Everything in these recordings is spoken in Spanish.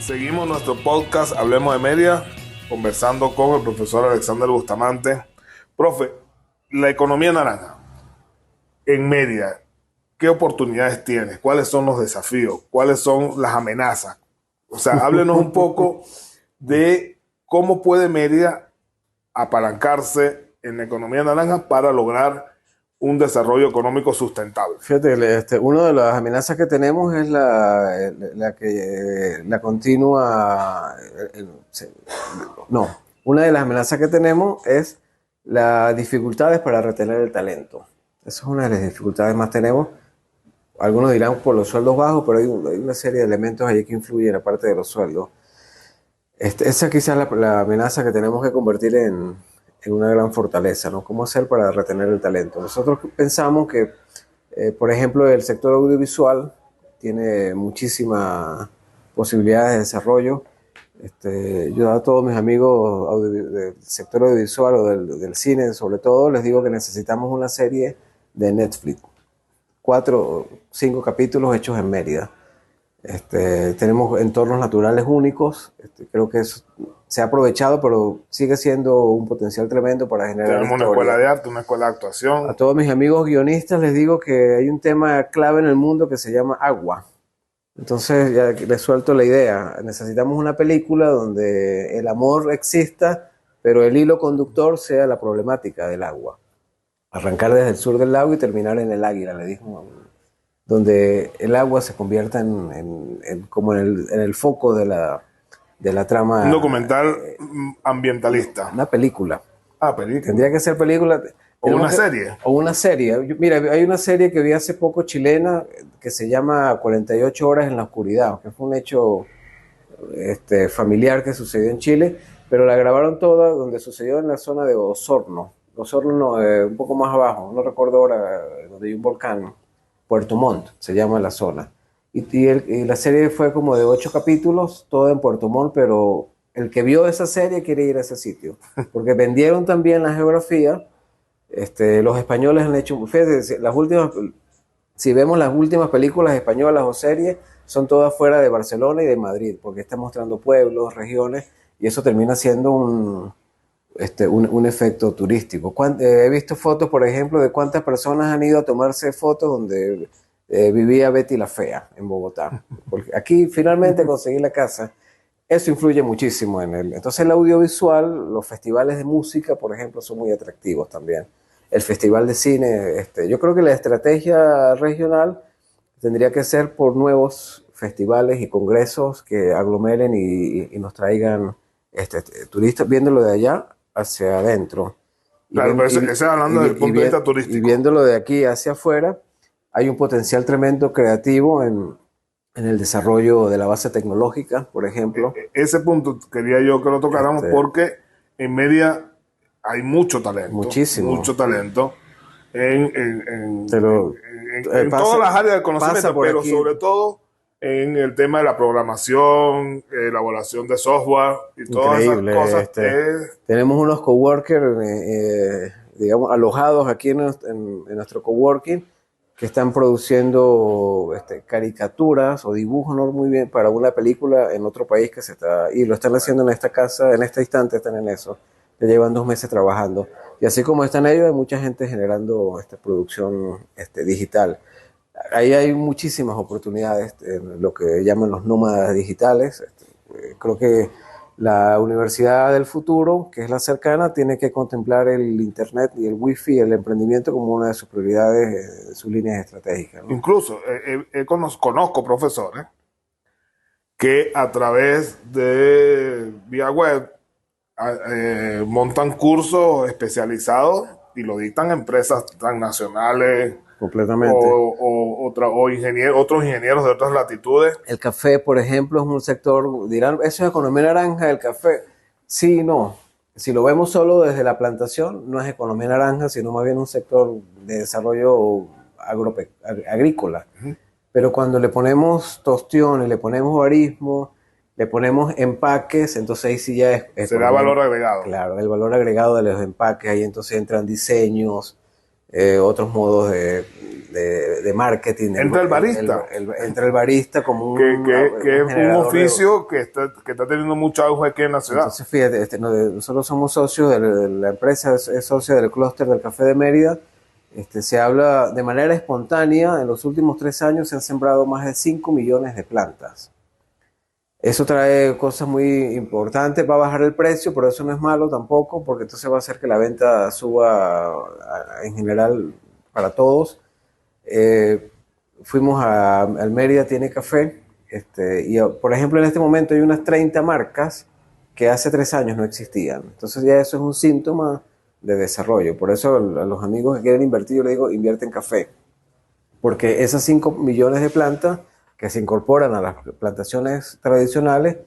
Seguimos nuestro podcast Hablemos de Media, conversando con el profesor Alexander Bustamante. Profe, la economía naranja en Mérida, ¿qué oportunidades tiene? ¿Cuáles son los desafíos? ¿Cuáles son las amenazas? O sea, háblenos un poco de cómo puede Mérida apalancarse en la economía naranja para lograr un desarrollo económico sustentable. Fíjate, una de las amenazas que tenemos es la continua, no, una de las amenazas que tenemos es las dificultades para retener el talento. Esa es una de las dificultades más tenemos. Algunos dirán por los sueldos bajos, pero hay una serie de elementos ahí que influyen aparte de los sueldos. Esa quizás es la amenaza que tenemos que convertir en una gran fortaleza, ¿no? ¿Cómo hacer para retener el talento? Nosotros pensamos que, por ejemplo, el sector audiovisual tiene muchísimas posibilidades de desarrollo. Yo a todos mis amigos del sector audiovisual o del cine, sobre todo, les digo que necesitamos una serie de Netflix. 4 o 5 capítulos hechos en Mérida. Tenemos entornos naturales únicos. Creo que eso se ha aprovechado, pero sigue siendo un potencial tremendo para generar Tenemos una escuela de arte, una escuela de actuación. A todos mis amigos guionistas les digo que hay un tema clave en el mundo que se llama agua. Entonces ya les suelto la idea. Necesitamos una película donde el amor exista, pero el hilo conductor sea la problemática del agua. Arrancar desde el sur del lago y terminar en el Águila, le dijo, donde el agua se convierta como en el foco de la trama. Un documental ambientalista. Una película. Película. Tendría que ser película. O una serie. O una serie. Mira, hay una serie que vi hace poco chilena que se llama 48 horas en la oscuridad, que fue un hecho familiar que sucedió en Chile, pero la grabaron toda donde sucedió en la zona de Osorno. Osorno, un poco más abajo, no recuerdo ahora, donde hay un volcán. Puerto Montt se llama la zona. Y la serie fue como de 8 capítulos, todo en Puerto Montt, pero el que vio esa serie quiere ir a ese sitio, porque vendieron también la geografía. Los españoles han hecho, fíjate, si vemos las últimas películas españolas o series, son todas fuera de Barcelona y de Madrid, porque están mostrando pueblos, regiones, y eso termina siendo un efecto turístico. He visto fotos, por ejemplo, de cuántas personas han ido a tomarse fotos donde vivía Betty la Fea en Bogotá. Porque aquí finalmente conseguí la casa. Eso influye muchísimo en él. Entonces el audiovisual, los festivales de música, por ejemplo, son muy atractivos también. El festival de cine, yo creo que la estrategia regional tendría que ser por nuevos festivales y congresos que aglomeren y nos traigan turistas, viéndolo de allá hacia adentro. Claro, pero eso hablando desde el punto de vista turístico. Y viéndolo de aquí hacia afuera, hay un potencial tremendo creativo en el desarrollo de la base tecnológica, por ejemplo. Ese punto quería yo que lo tocáramos porque en Mérida hay mucho talento. Muchísimo. Mucho talento en todas las áreas del conocimiento, pero aquí, sobre todo en el tema de la programación, elaboración de software y todas esas cosas. Tenemos unos coworkers, digamos, alojados aquí en nuestro coworking, que están produciendo caricaturas o dibujos, no muy bien, para una película en otro país y lo están haciendo en esta casa, en este instante están en eso, que llevan 2 meses trabajando. Y así como están ellos, hay mucha gente generando producción digital. Ahí hay muchísimas oportunidades en lo que llaman los nómadas digitales. Creo que la universidad del futuro, que es la cercana, tiene que contemplar el internet y el wifi, el emprendimiento como una de sus prioridades, de sus líneas estratégicas, ¿no? Incluso conozco profesores que a través de vía web montan cursos especializados y lo dictan empresas transnacionales. Completamente. O otros ingenieros de otras latitudes. El café, por ejemplo, es un sector, dirán, eso es economía naranja, el café. Sí y no. Si lo vemos solo desde la plantación, no es economía naranja, sino más bien un sector de desarrollo agrícola. Uh-huh. Pero cuando le ponemos tostiones, le ponemos barismo, le ponemos empaques, entonces ahí sí ya es será valor agregado. Claro, el valor agregado de los empaques, ahí entonces entran diseños, otros modos de de marketing. Entra el barista. Entra el barista como que es un generador oficio que está teniendo mucho auge aquí en la ciudad. Entonces, fíjate, nosotros somos socios de la empresa, es socio del clúster del café de Mérida. Se habla de manera espontánea, en los últimos 3 años se han sembrado más de 5 millones de plantas. Eso trae cosas muy importantes, va a bajar el precio, pero eso no es malo tampoco, porque entonces va a hacer que la venta suba en general para todos. Fuimos al Mérida Tiene Café, y por ejemplo en este momento hay unas 30 marcas que hace 3 años no existían. Entonces ya eso es un síntoma de desarrollo. Por eso a los amigos que quieren invertir, yo les digo, invierte en café. Porque esas 5 millones de plantas que se incorporan a las plantaciones tradicionales,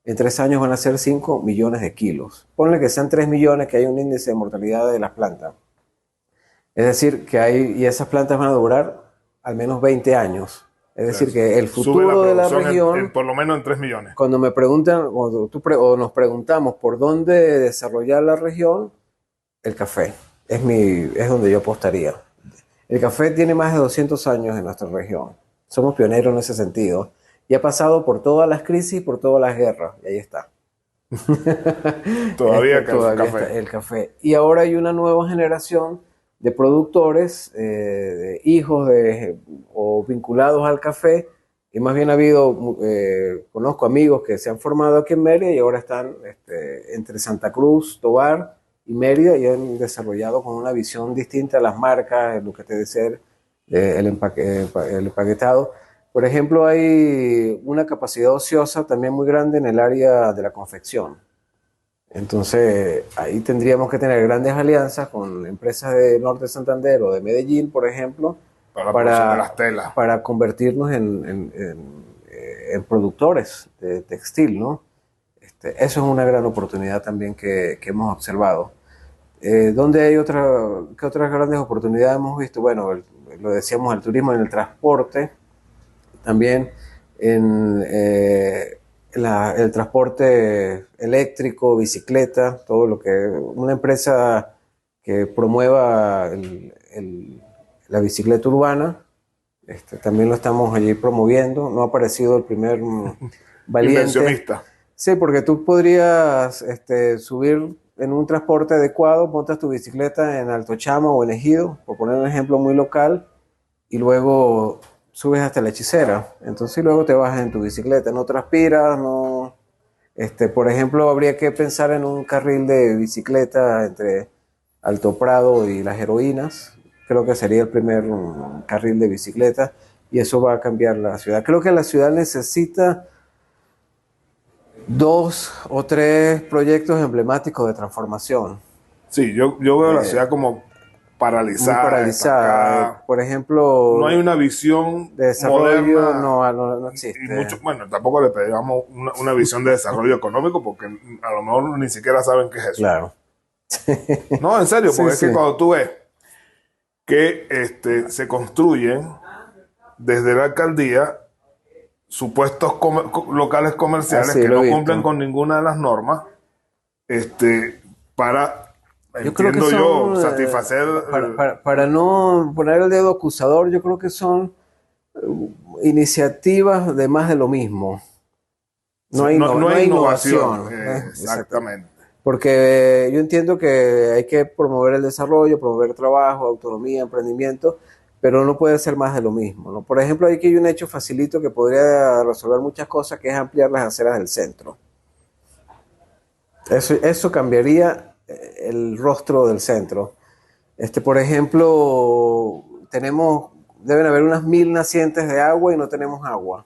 en 3 años van a ser 5 millones de kilos. Ponle que sean 3 millones, que hay un índice de mortalidad de las plantas. Es decir, y esas plantas van a durar al menos 20 años. Es decir, que el futuro de la región, por lo menos en 3 millones. Cuando me preguntan, o nos preguntamos por dónde desarrollar la región, el café es donde yo apostaría. El café tiene más de 200 años en nuestra región. Somos pioneros en ese sentido. Y ha pasado por todas las crisis y por todas las guerras. Y ahí está. Todavía está el café. Y ahora hay una nueva generación de productores, de hijos o vinculados al café. Y más bien conozco amigos que se han formado aquí en Mérida y ahora están entre Santa Cruz, Tovar y Mérida, y han desarrollado con una visión distinta a las marcas, lo que te decía, el empaquetado. Por ejemplo, hay una capacidad ociosa también muy grande en el área de la confección. Entonces, ahí tendríamos que tener grandes alianzas con empresas de Norte de Santander o de Medellín, por ejemplo, para las telas, para convertirnos en productores de textil, ¿no? Eso es una gran oportunidad también que hemos observado. ¿Dónde hay qué otras grandes oportunidades hemos visto? Bueno, lo decíamos, el turismo, en el transporte, también en el transporte eléctrico, bicicleta, todo lo que una empresa que promueva la bicicleta urbana, también lo estamos allí promoviendo. No ha aparecido el primer valiente. Inversionista. Sí, porque tú podrías subir en un transporte adecuado, montas tu bicicleta en Alto Chamo o en Ejido, por poner un ejemplo muy local, y luego subes hasta la Hechicera. Entonces luego te bajas en tu bicicleta, no transpiras, no. Por ejemplo, habría que pensar en un carril de bicicleta entre Alto Prado y Las Heroínas. Creo que sería el primer carril de bicicleta, y eso va a cambiar la ciudad. Creo que la ciudad necesita 2 o 3 proyectos emblemáticos de transformación. Sí, yo veo la ciudad como paralizada. Muy paralizada. Por ejemplo, no hay una visión de desarrollo moderna, no existe. Bueno, tampoco le pedimos una visión de desarrollo económico, porque a lo mejor ni siquiera saben qué es eso. Claro. No, en serio, porque es que cuando tú ves que se construyen desde la alcaldía supuestos locales comerciales que no cumplen con ninguna de las normas, para, yo creo que son, satisfacer... Para no poner el dedo acusador, yo creo que son iniciativas de más de lo mismo. No hay innovación. Exactamente. Porque yo entiendo que hay que promover el desarrollo, promover trabajo, autonomía, emprendimiento, pero no puede ser más de lo mismo, ¿no? Por ejemplo, aquí hay un hecho facilito que podría resolver muchas cosas, que es ampliar las aceras del centro. Eso cambiaría el rostro del centro. Por ejemplo, deben haber unas 1000 nacientes de agua y no tenemos agua.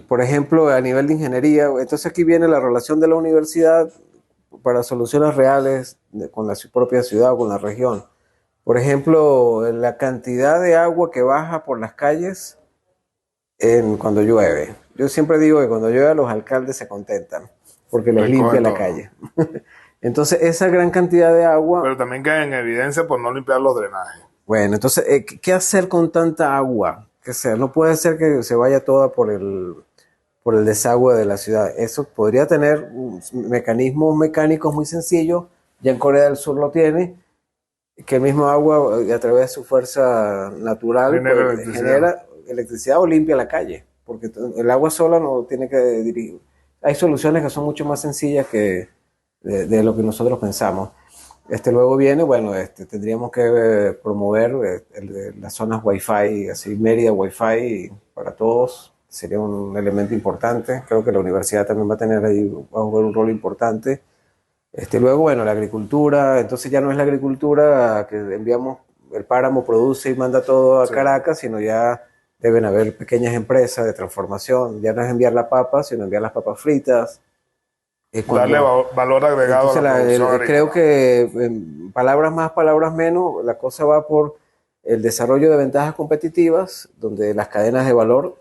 Por ejemplo, a nivel de ingeniería, entonces aquí viene la relación de la universidad para soluciones reales con la propia ciudad o con la región. Por ejemplo, la cantidad de agua que baja por las calles cuando llueve. Yo siempre digo que cuando llueve los alcaldes se contentan porque les limpia la calle. Entonces, esa gran cantidad de agua... Pero también queda en evidencia por no limpiar los drenajes. Bueno, entonces, ¿qué hacer con tanta agua? No puede ser que se vaya toda por el desagüe de la ciudad. Eso podría tener mecanismos mecánicos muy sencillos. Ya en Corea del Sur lo tiene. que el mismo agua, a través de su fuerza natural, genera electricidad o limpia la calle, porque el agua sola no tiene que dirigir. Hay soluciones que son mucho más sencillas que de lo que nosotros pensamos. Luego viene, bueno, tendríamos que promover las zonas Wi-Fi, así Mérida Wi-Fi para todos, sería un elemento importante. Creo que la universidad también va a tener ahí, va a jugar un rol importante. Luego, bueno, la agricultura, entonces ya no es la agricultura que enviamos, el páramo produce y manda todo a Caracas, sino ya deben haber pequeñas empresas de transformación, ya no es enviar la papa, sino enviar las papas fritas. Darle valor agregado a la producción. Creo que en palabras más, palabras menos, la cosa va por el desarrollo de ventajas competitivas, donde las cadenas de valor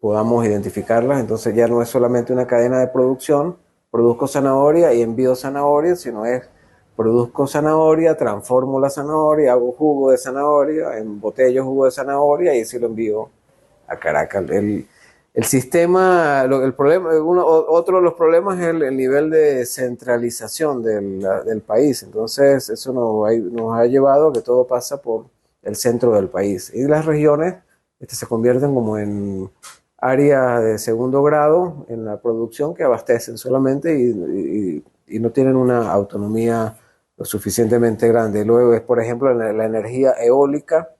podamos identificarlas, entonces ya no es solamente una cadena de producción, produzco zanahoria y envío zanahoria, sino es produzco zanahoria, transformo la zanahoria, hago jugo de zanahoria, embotello jugo de zanahoria y así lo envío a Caracas. El sistema, el problema, otro de los problemas es el nivel de centralización del país. Entonces, eso nos ha llevado a que todo pasa por el centro del país. Y las regiones se convierten como en áreas de segundo grado en la producción que abastecen solamente y no tienen una autonomía lo suficientemente grande. Luego es, por ejemplo, la energía eólica.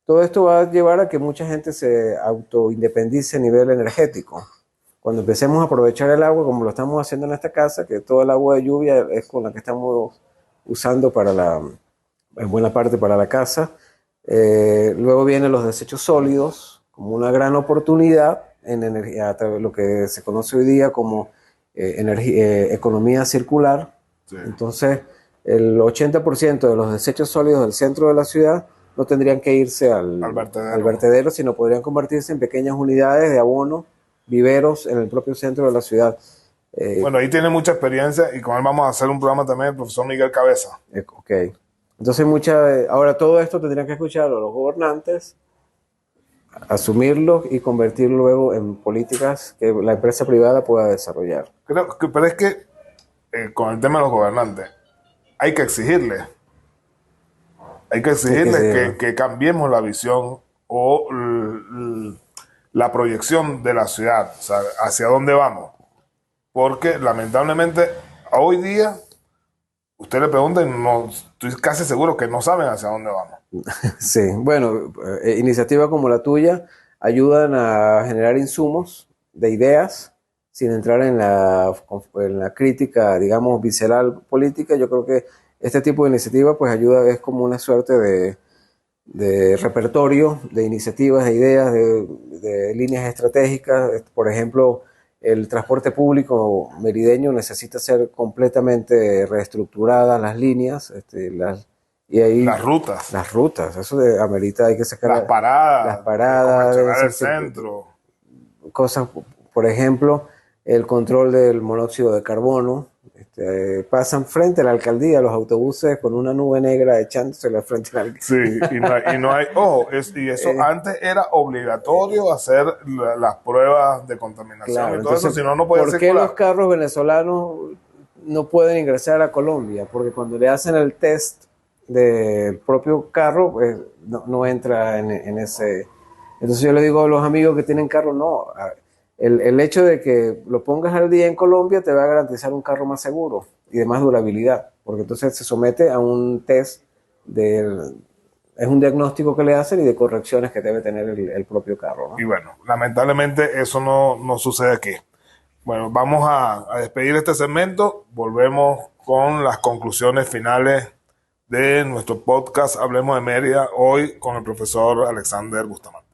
Todo esto va a llevar a que mucha gente se autoindependice a nivel energético. Cuando empecemos a aprovechar el agua, como lo estamos haciendo en esta casa, que todo el agua de lluvia es con la que estamos usando en buena parte para la casa. Luego vienen los desechos sólidos, como una gran oportunidad en energía, lo que se conoce hoy día como economía circular. Sí. Entonces, el 80% de los desechos sólidos del centro de la ciudad no tendrían que irse al vertedero, sino podrían convertirse en pequeñas unidades de abono, viveros en el propio centro de la ciudad. Bueno, ahí tiene mucha experiencia y con él vamos a hacer un programa también, el profesor Miguel Cabeza. Ok. Entonces, ahora todo esto tendrían que escucharlo los gobernantes, asumirlo y convertirlo luego en políticas que la empresa privada pueda desarrollar. Pero es que con el tema de los gobernantes, hay que exigirles. Hay que exigirles que cambiemos la visión o la proyección de la ciudad, o sea, hacia dónde vamos. Porque lamentablemente hoy día usted le pregunta y estoy casi seguro que no saben hacia dónde vamos. Sí, bueno, iniciativas como la tuya ayudan a generar insumos de ideas sin entrar en la crítica, digamos, visceral política. Yo creo que este tipo de iniciativa pues ayuda, es como una suerte de repertorio de iniciativas, de ideas, de líneas estratégicas. Por ejemplo, el transporte público merideño necesita ser completamente reestructuradas las líneas, y ahí las rutas, eso amerita, hay que sacar las paradas del centro, cosas, por ejemplo, el control del monóxido de carbono. Pasan frente a la alcaldía los autobuses con una nube negra echándosela frente a la alcaldía. Sí, y no hay ojo, y eso antes era obligatorio hacer las pruebas de contaminación, claro, y todo entonces, eso, si no puede circular. ¿Por qué los carros venezolanos no pueden ingresar a Colombia? Porque cuando le hacen el test del propio carro, pues no entra en ese. Entonces yo le digo a los amigos que tienen carro, no, el hecho de que lo pongas al día en Colombia te va a garantizar un carro más seguro y de más durabilidad, porque entonces se somete a un test, es un diagnóstico que le hacen y de correcciones que debe tener el propio carro, ¿no? Y bueno, lamentablemente eso no sucede aquí. Bueno, vamos a despedir este segmento, volvemos con las conclusiones finales de nuestro podcast Hablemos de Mérida, hoy con el profesor Alexander Bustamante.